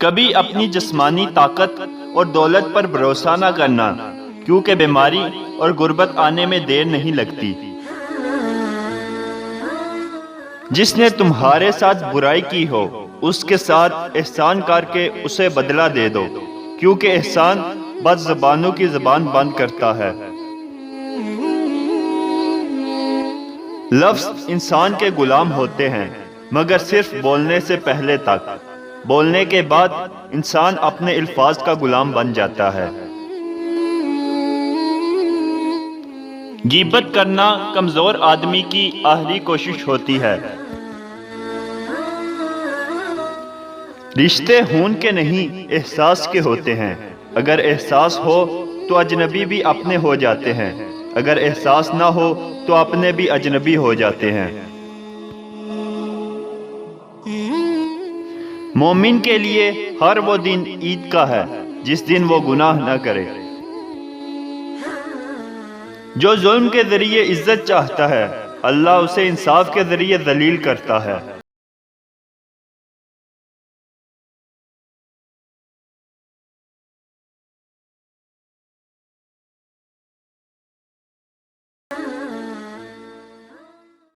کبھی اپنی جسمانی طاقت اور دولت پر بھروسہ نہ کرنا، کیونکہ بیماری اور غربت آنے میں دیر نہیں لگتی۔ جس نے تمہارے ساتھ برائی کی ہو، اس کے ساتھ احسان کر کے اسے بدلہ دے دو، کیونکہ احسان بد زبانوں کی زبان بند کرتا ہے۔ لفظ انسان کے غلام ہوتے ہیں، مگر صرف بولنے سے پہلے تک۔ بولنے کے بعد انسان اپنے الفاظ کا غلام بن جاتا ہے۔ غیبت کرنا کمزور آدمی کی آخری کوشش ہوتی ہے۔ رشتے خون کے نہیں، احساس کے ہوتے ہیں۔ اگر احساس ہو تو اجنبی بھی اپنے ہو جاتے ہیں، اگر احساس نہ ہو تو اپنے بھی اجنبی ہو جاتے ہیں۔ مومن کے لیے ہر وہ دن عید کا ہے جس دن وہ گناہ نہ کرے۔ جو ظلم کے ذریعے عزت چاہتا ہے، اللہ اسے انصاف کے ذریعے ذلیل کرتا ہے۔